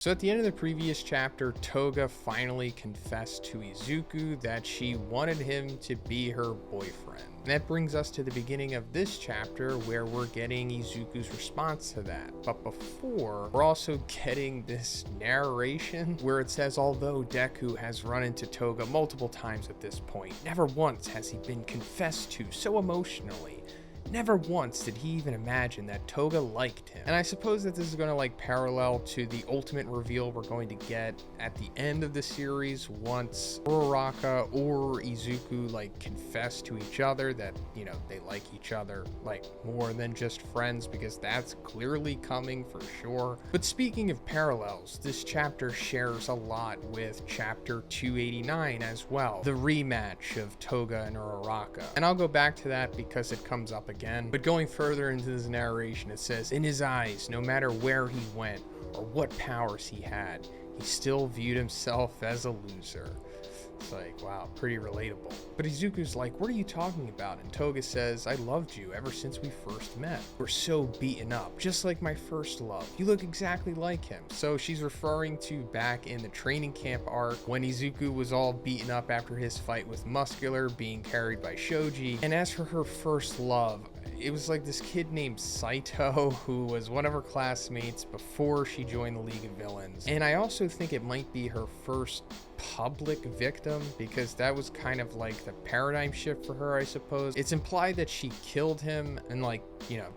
So at the end of the previous chapter, Toga finally confessed to Izuku that she wanted him to be her boyfriend. And that brings us to the beginning of this chapter where we're getting Izuku's response to that. But before, we're also getting this narration where it says, although Deku has run into Toga multiple times at this point, never once has he been confessed to so emotionally. Never once did he even imagine that Toga liked him. And I suppose that this is going to parallel to the ultimate reveal we're going to get at the end of the series once Uraraka or Izuku confess to each other that, they like each other more than just friends, because that's clearly coming for sure. But speaking of parallels, this chapter shares a lot with chapter 289 as well, the rematch of Toga and Uraraka. And I'll go back to that because it comes up again. But going further into this narration, it says, in his eyes, no matter where he went or what powers he had, he still viewed himself as a loser. It's wow, pretty relatable. But Izuku's what are you talking about? And Toga says, I loved you ever since we first met. We're so beaten up, just like my first love. You look exactly like him. So she's referring to back in the training camp arc when Izuku was all beaten up after his fight with Muscular being carried by Shoji. And as for her first love, it was this kid named Saito, who was one of her classmates before she joined the League of Villains. And I also think it might be her first public victim, because that was kind of the paradigm shift for her, I suppose. It's implied that she killed him and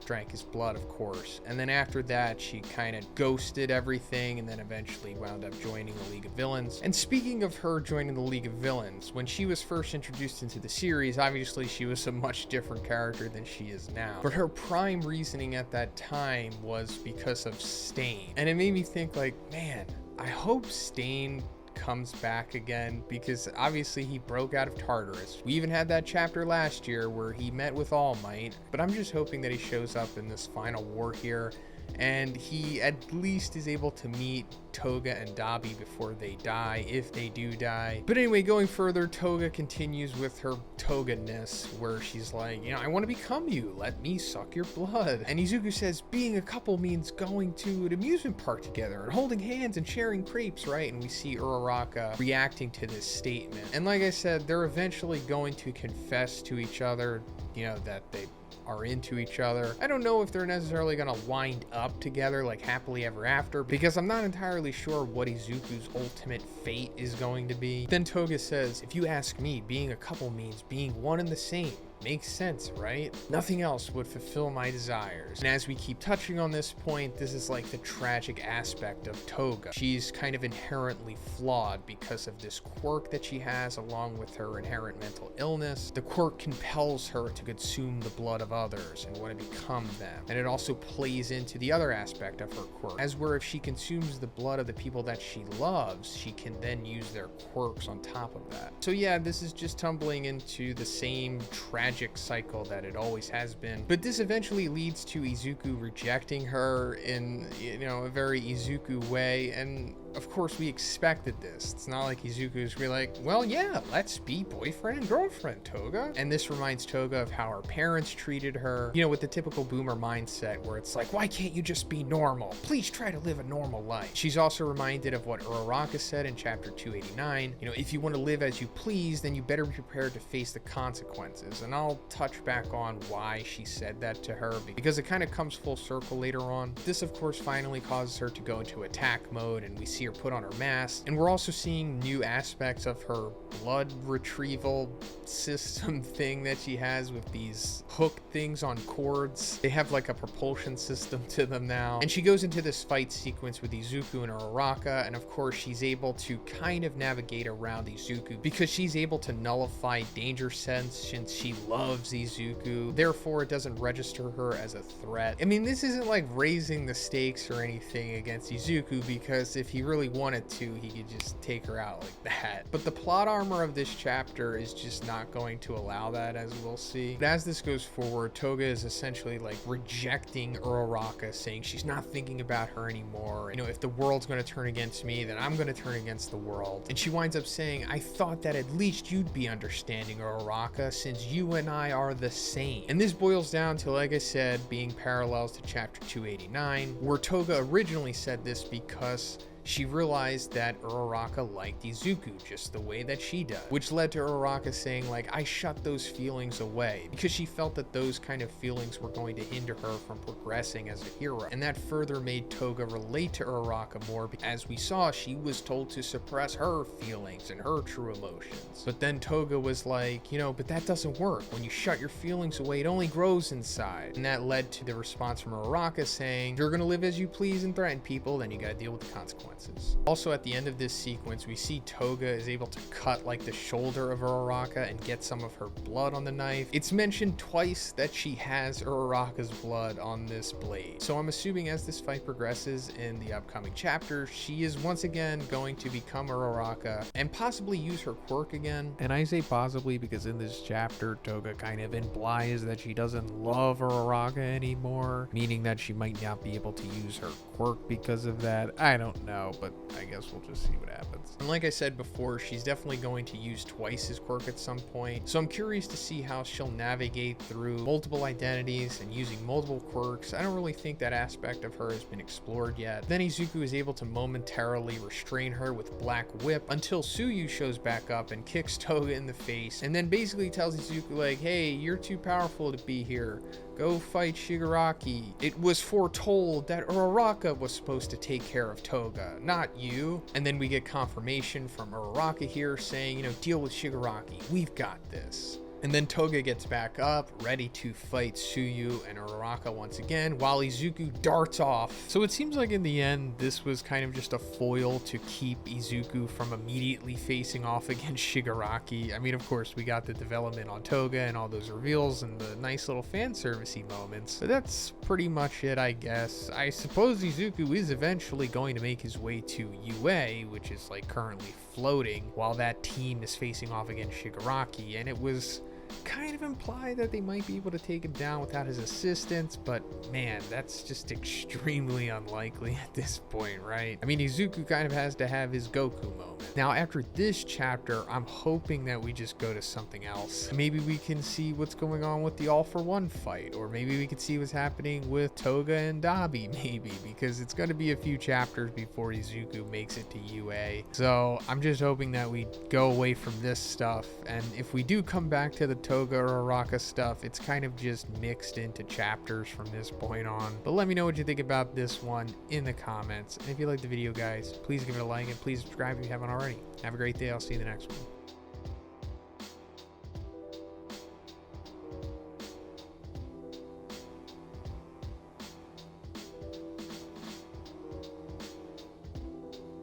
drank his blood, of course. And then after that, she kind of ghosted everything and then eventually wound up joining the League of Villains. And speaking of her joining the League of Villains, when she was first introduced into the series, obviously she was a much different character than she is now. But her prime reasoning at that time was because of Stain. And it made me think man, I hope Stain comes back again, because obviously he broke out of Tartarus. We even had that chapter last year where he met with All Might, but I'm just hoping that he shows up in this final war here and he at least is able to meet Toga and Dabi before they die, if they do die. But anyway, going further, Toga continues with her Toga-ness, where she's I want to become you, let me suck your blood. And Izuku says being a couple means going to an amusement park together and holding hands and sharing crepes, right? And we see Uraraka reacting to this statement. And like I said, they're eventually going to confess to each other, that they are into each other. I don't know if they're necessarily gonna wind up together happily ever after, because I'm not entirely sure what Izuku's ultimate fate is going to be. Then Toga says, if you ask me, being a couple means being one and the same. Makes sense, right? Nothing else would fulfill my desires. And as we keep touching on this point, this is the tragic aspect of Toga. She's kind of inherently flawed because of this quirk that she has, along with her inherent mental illness. The quirk compels her to consume the blood of others and want to become them. And it also plays into the other aspect of her quirk, as where if she consumes the blood of the people that she loves, she can then use their quirks on top of that. So yeah, this is just tumbling into the same tragic cycle that it always has been. But this eventually leads to Izuku rejecting her in, a very Izuku way. And of course we expected this. It's not like Izuku's really well, yeah, let's be boyfriend and girlfriend, Toga. And this reminds Toga of how her parents treated her, with the typical boomer mindset where it's why can't you just be normal? Please try to live a normal life. She's also reminded of what Uraraka said in chapter 289. If you want to live as you please, then you better be prepared to face the consequences. And I'll touch back on why she said that to her, because it kind of comes full circle later on. This of course finally causes her to go into attack mode, and we see her put on her mask. And we're also seeing new aspects of her blood retrieval system thing that she has with these hook things on cords. They have a propulsion system to them now. And she goes into this fight sequence with Izuku and Uraraka, and of course she's able to kind of navigate around Izuku because she's able to nullify danger sense since she loves Izuku. Therefore it doesn't register her as a threat. I mean, this isn't raising the stakes or anything against Izuku, because if he really wanted to, he could just take her out like that. But the plot armor of this chapter is just not going to allow that, as we'll see. But as this goes forward, Toga is essentially rejecting Uraraka, saying she's not thinking about her anymore. If the world's going to turn against me, then I'm going to turn against the world. And she winds up saying, I thought that at least you'd be understanding, Uraraka, since you and I are the same. And this boils down to, like I said, being parallels to chapter 289, where Toga originally said this because she realized that Uraraka liked Izuku just the way that she does, which led to Uraraka saying like, I shut those feelings away, because she felt that those kind of feelings were going to hinder her from progressing as a hero. And that further made Toga relate to Uraraka more, because as we saw, she was told to suppress her feelings and her true emotions. But then Toga was like, but that doesn't work. When you shut your feelings away, it only grows inside. And that led to the response from Uraraka saying, you're gonna live as you please and threaten people, then you gotta deal with the consequences. Also, at the end of this sequence, we see Toga is able to cut like the shoulder of Uraraka and get some of her blood on the knife. It's mentioned twice that she has Uraraka's blood on this blade. So I'm assuming as this fight progresses in the upcoming chapter, she is once again going to become Uraraka and possibly use her quirk again. And I say possibly because in this chapter, Toga kind of implies that she doesn't love Uraraka anymore, meaning that she might not be able to use her quirk because of that. I don't know, but I guess we'll just see what happens. And like I said before, she's definitely going to use twice his quirk at some point, so I'm curious to see how she'll navigate through multiple identities and using multiple quirks. I don't really think that aspect of her has been explored yet. Then Izuku is able to momentarily restrain her with Black Whip until Tsuyu shows back up and kicks Toga in the face, and then basically tells Izuku like, hey, you're too powerful to be here. Go fight Shigaraki. It was foretold that Uraraka was supposed to take care of Toga, not you. And then we get confirmation from Uraraka here saying, deal with Shigaraki. We've got this. And then Toga gets back up, ready to fight Tsuyu and Uraraka once again, while Izuku darts off. So it seems like in the end, this was kind of just a foil to keep Izuku from immediately facing off against Shigaraki. I mean, of course, we got the development on Toga and all those reveals and the nice little fan servicey moments. But that's pretty much it, I guess. I suppose Izuku is eventually going to make his way to UA, which is like currently floating, while that team is facing off against Shigaraki, and it was kind of implied that they might be able to take him down without his assistance, but man, that's just extremely unlikely at this point, right? I mean, Izuku kind of has to have his Goku moment. Now, after this chapter, I'm hoping that we just go to something else. Maybe we can see what's going on with the All for One fight, or maybe we can see what's happening with Toga and Dabi, maybe, because it's going to be a few chapters before Izuku makes it to UA. So I'm just hoping that we go away from this stuff, and if we do come back to the Toga or Uraraka stuff, it's kind of just mixed into chapters from this point on. But let me know what you think about this one in the comments. And if you liked the video, guys, please give it a like and please subscribe if you haven't already. Have a great day. I'll see you in the next one.